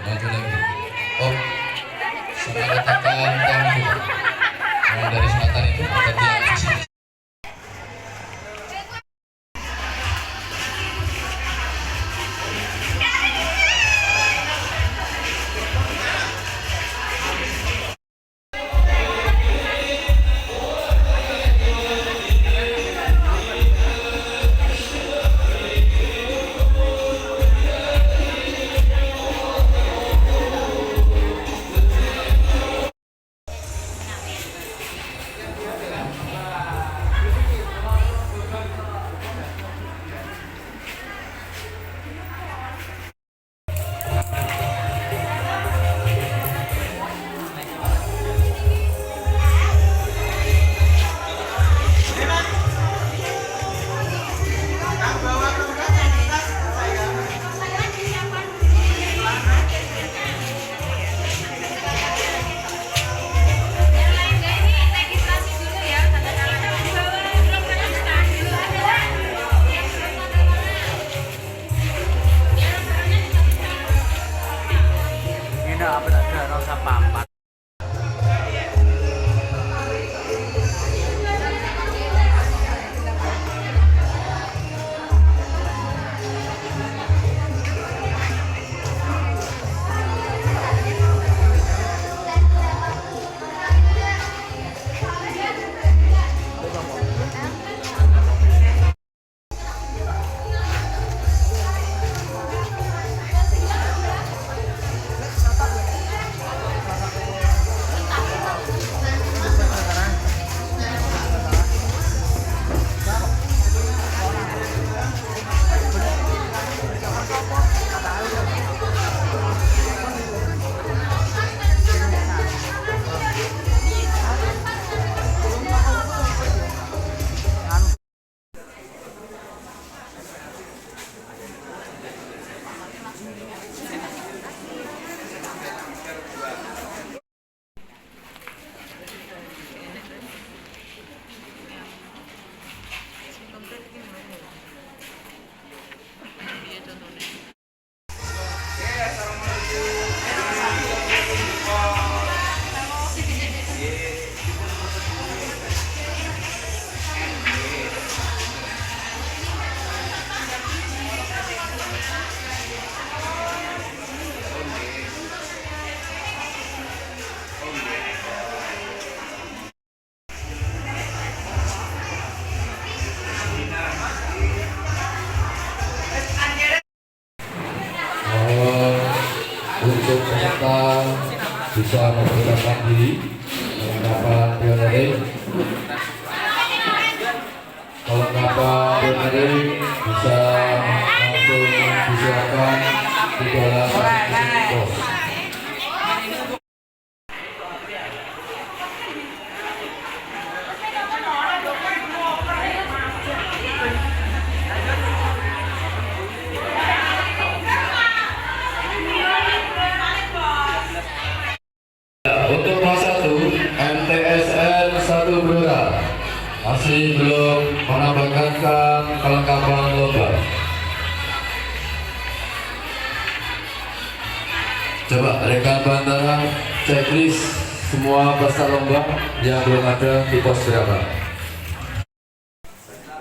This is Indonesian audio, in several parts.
maju lagi. Oh, sama letakkan tamu. Mulai dari selatan itu ada tiang visi. Apa ada rasa papat. Untuk peserta bisa mempersiapkan diri kelengkapan pionering. Kelengkapan pionering bisa langsung disiapkan di dalam pos. Untuk kelas 1 MTSN 1 Blora masih belum menambahkan kelengkapan lomba. Coba rekan Bantara checklist semua peserta lomba yang belum ada di pos berapa.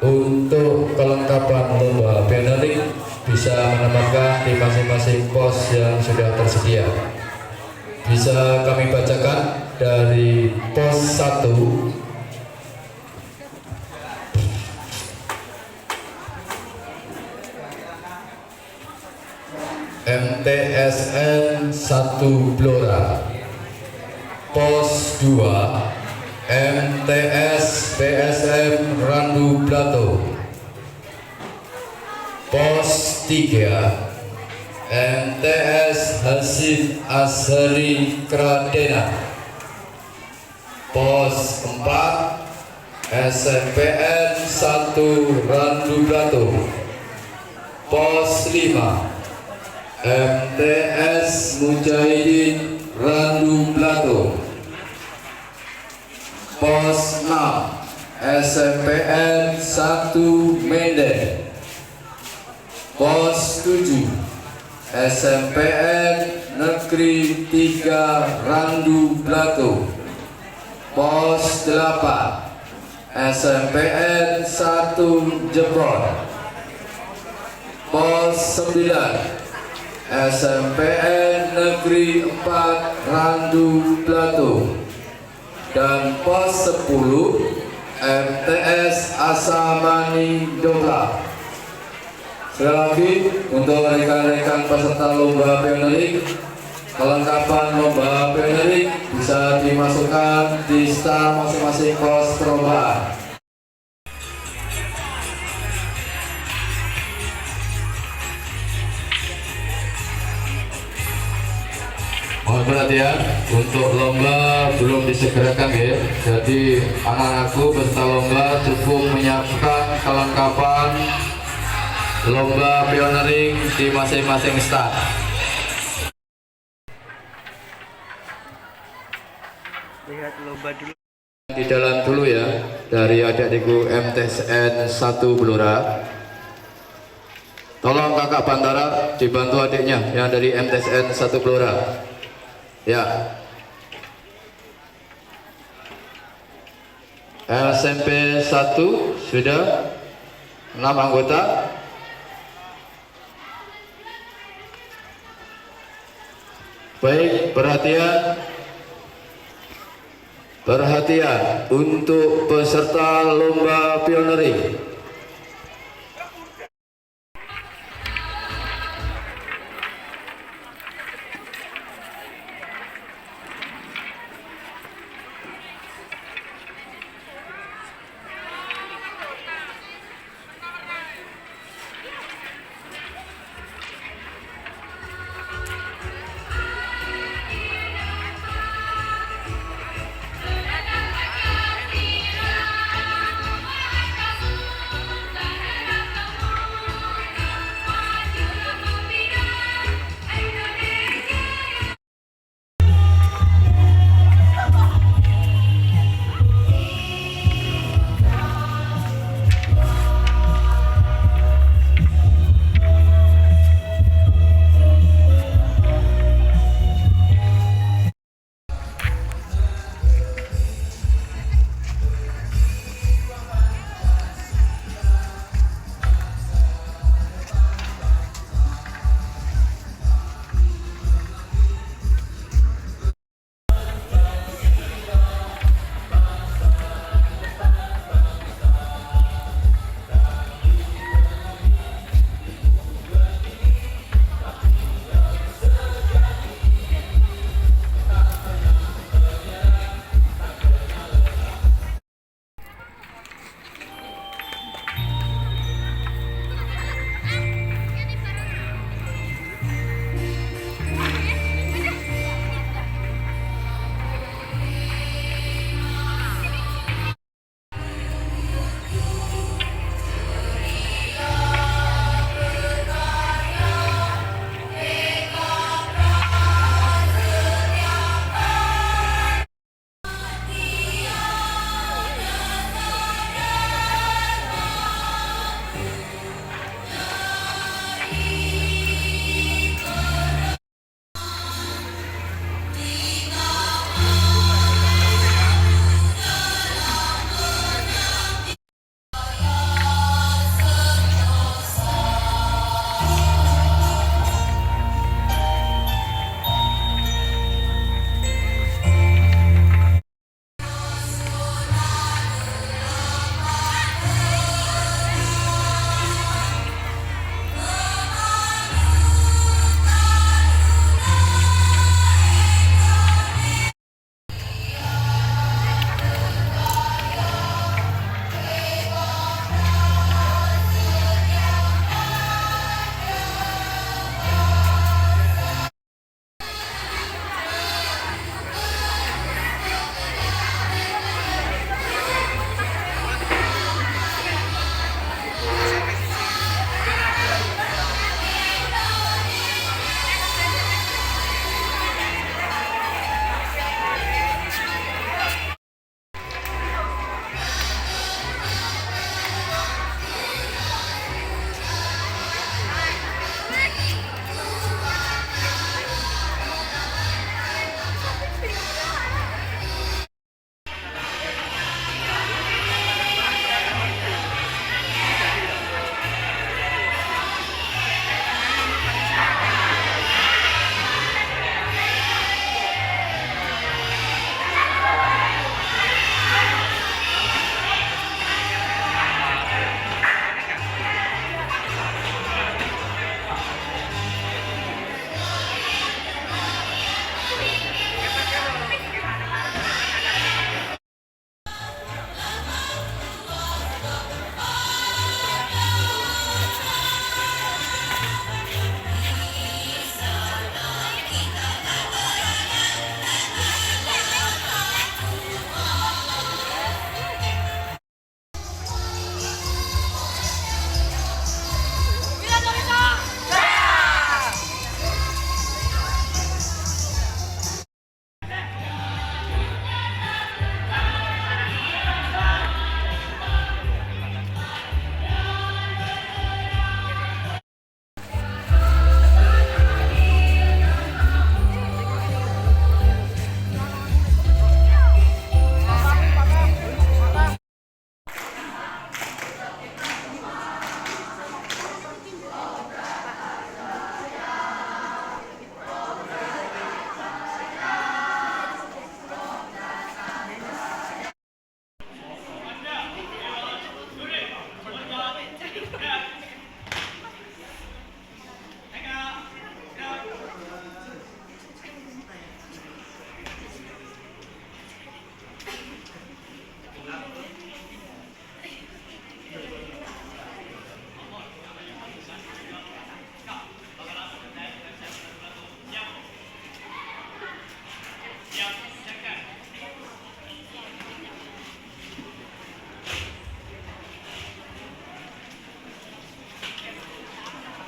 Untuk kelengkapan lomba pionering bisa menambahkan di masing-masing pos yang sudah tersedia. Bisa kami bacakan dari pos 1. MTSN 1 Blora. Pos 2 MTS PSM Randu Blato. Pos 3 MTS Hasif Ashari Kradena. Pos 4 SMPN 1 Randu Blato. Pos 5 MTS Mujahidin Randu Blato. Pos 6 SMPN 1 Medan. Pos 7 SMPN Negeri 3 Randu Blatu. Pos 8 SMPN 1 Jebon. Pos 9 SMPN Negeri 4 Randu Blatu. Dan pos 10 MTS Asamani Dobra. Sekali lagi untuk rekan-rekan peserta lomba pioneering, kelengkapan lomba pioneering bisa dimasukkan di stand masing-masing pos perlombaan. Mohon perhatian, untuk lomba belum disegerakan ya. Jadi anak-anakku peserta lomba cukup menyiapkan kelengkapan lomba pioneering di masing-masing stand. Lihat lomba dulu. Di dalam dulu ya, dari adik-adikku MTSN 1 Blora. Tolong kakak Bantara dibantu adiknya yang dari MTSN 1 Blora. Ya. SMP 1 sudah 6 anggota. Baik, perhatian untuk peserta lomba pioneering.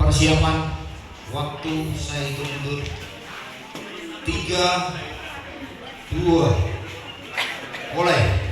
persiapan. Waktu saya hitung mundur 3, 2, mulai.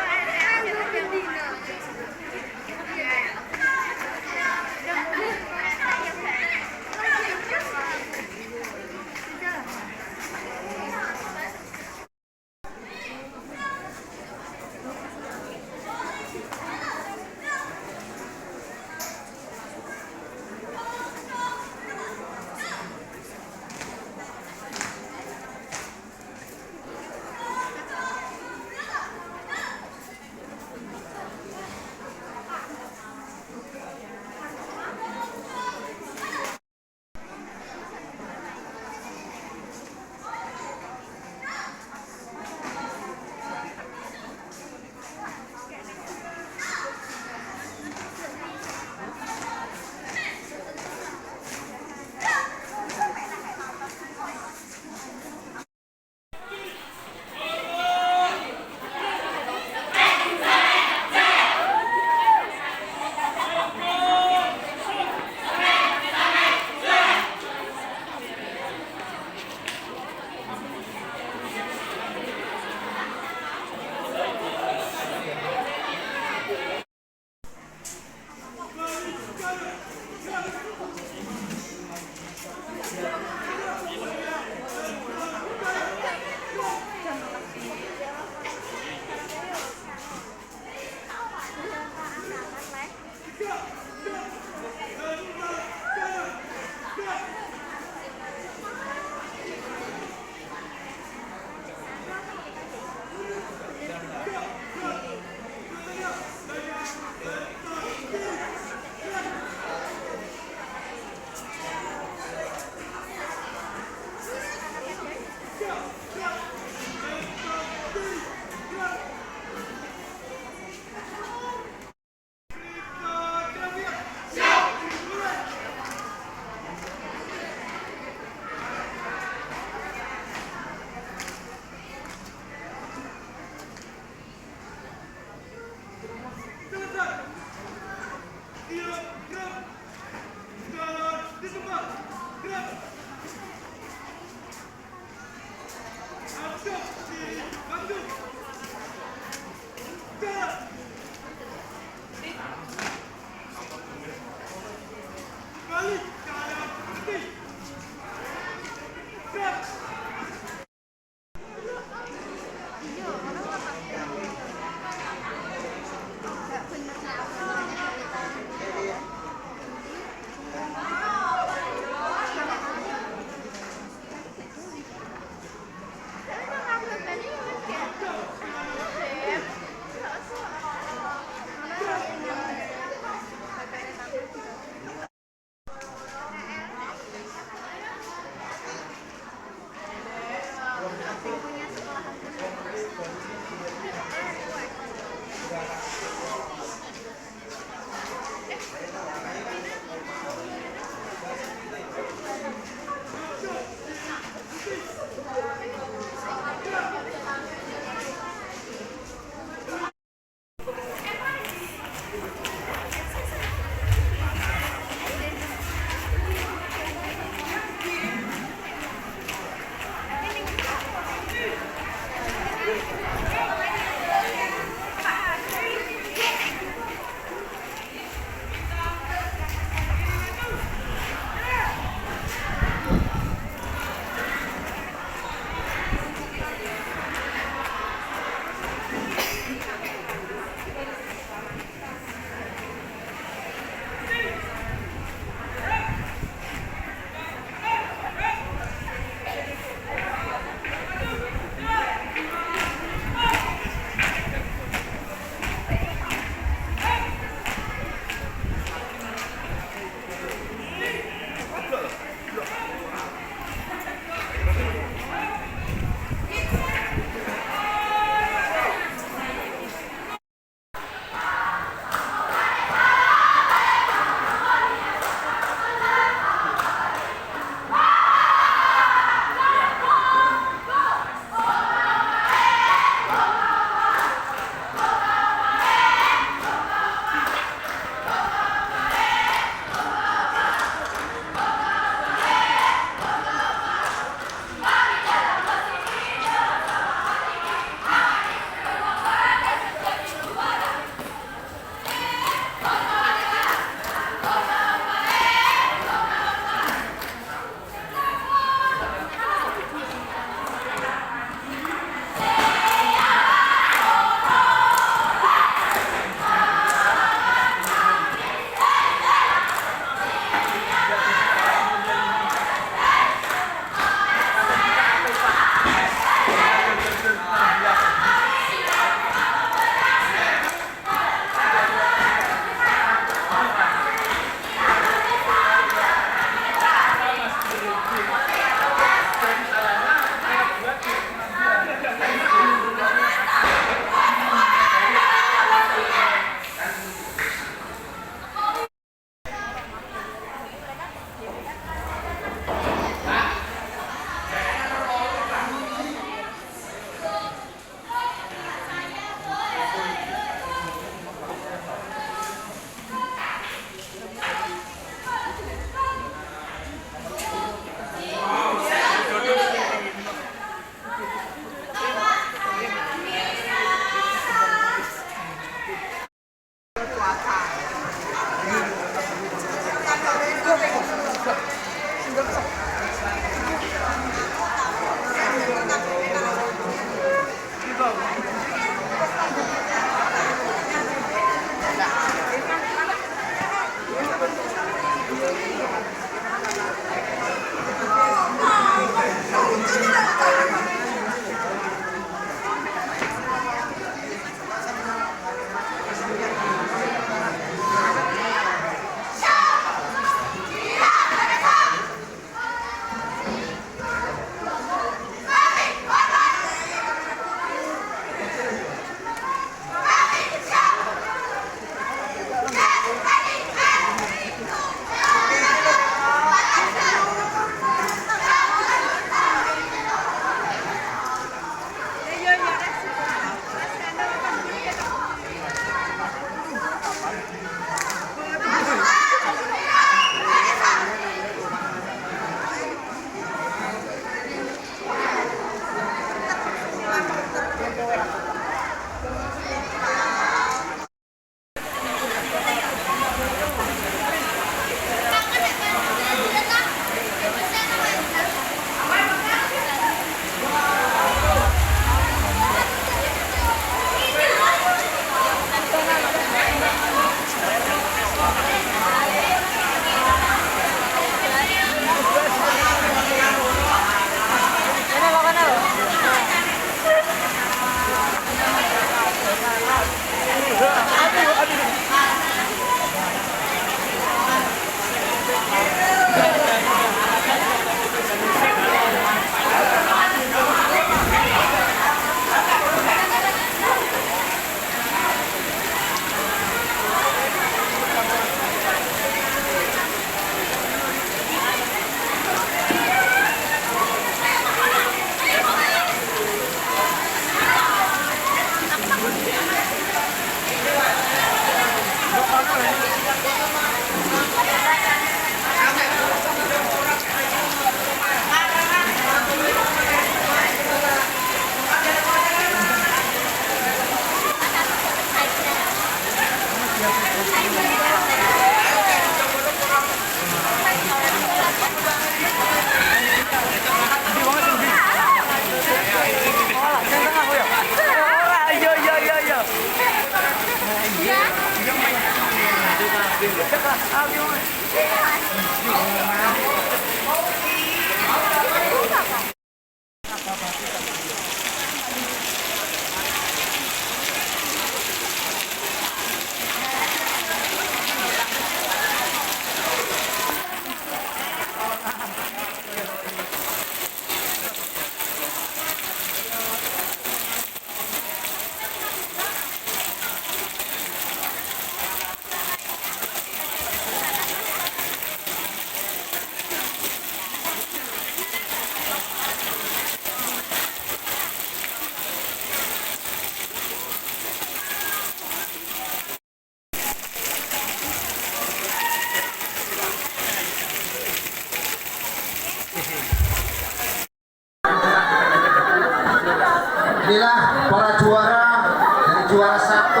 Inilah para juara dari juara 1,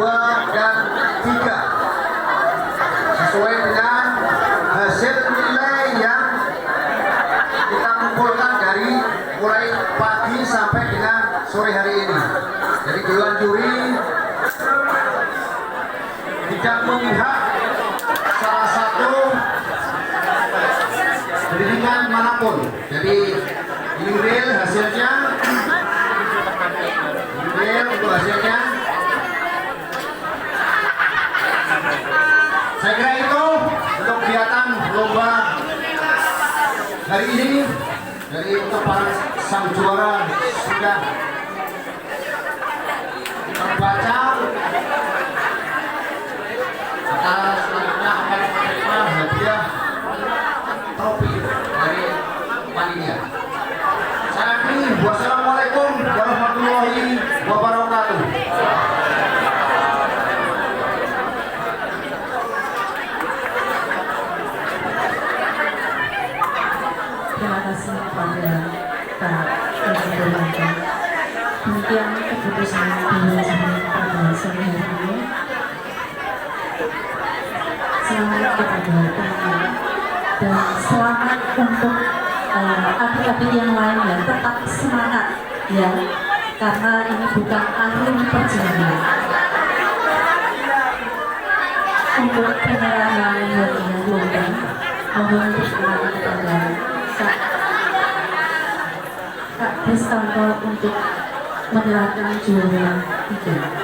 2, dan 3 sesuai dengan hasil nilai yang kita kumpulkan dari mulai pagi sampai dengan sore hari ini. Jadi dewan juri tidak memihak salah satu pendidikan manapun. Jadi ini real hasilnya, real untuk hasilnya. Saya kira itu untuk kegiatan lomba hari ini. Dari untuk para sang juara sudah terbaca. Sekarang selanjutnya akan menerima hadiah trofi dari panitia. Saya akhiri. Wassalamualaikum warahmatullahi wabarakatuh. Terima kasih kepada Pak Presiden. Demikian keputusan dilaksanakan pada sore hari ini. Selamat kepada teman-teman dan selamat untuk adik-adik yang lain ya, tetap semangat ya, karena ini bukan akhir perjalanan. Untuk penyerahan hadiah lomba, mohon berkenan kepada Kak Destanto untuk menyerahkan juara 3.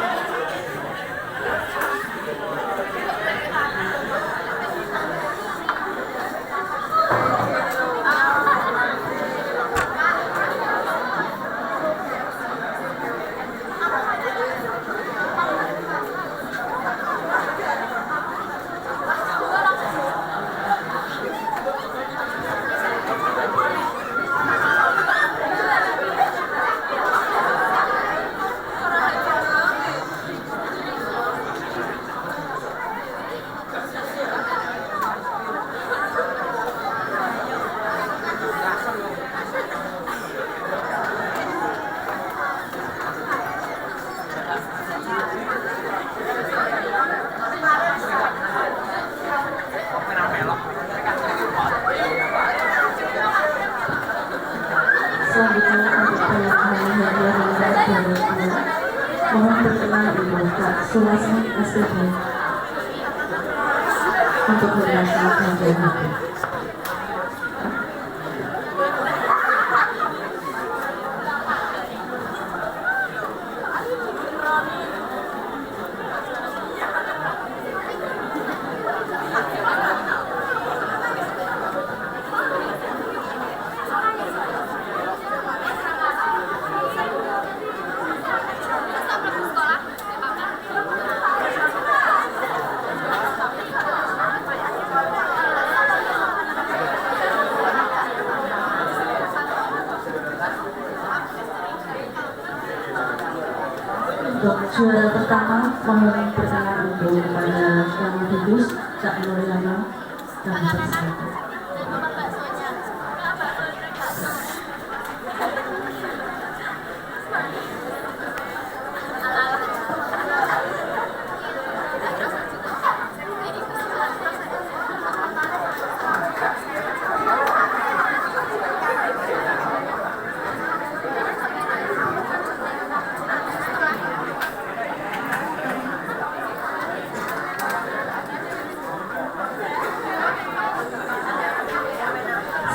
Selanjutnya untuk penyerahan hadiah lomba juara 2, mohon berkenan Ibu Kak Sulasmi SPB untuk menyerahkan hadiah. Untuk juara pertama, mohon berkenan untuk kepada Yang Kudus, Kak Nurlana, dan Bersatu.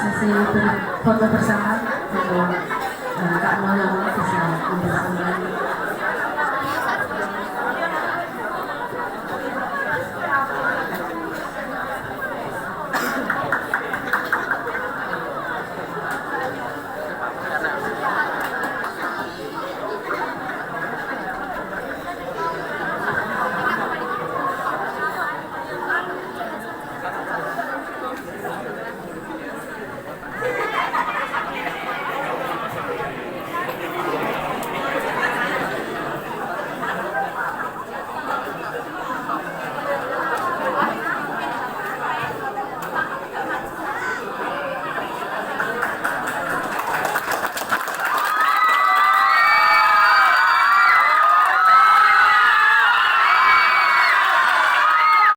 Sesi foto bersama untuk Kak Nurlana bisa membersamakan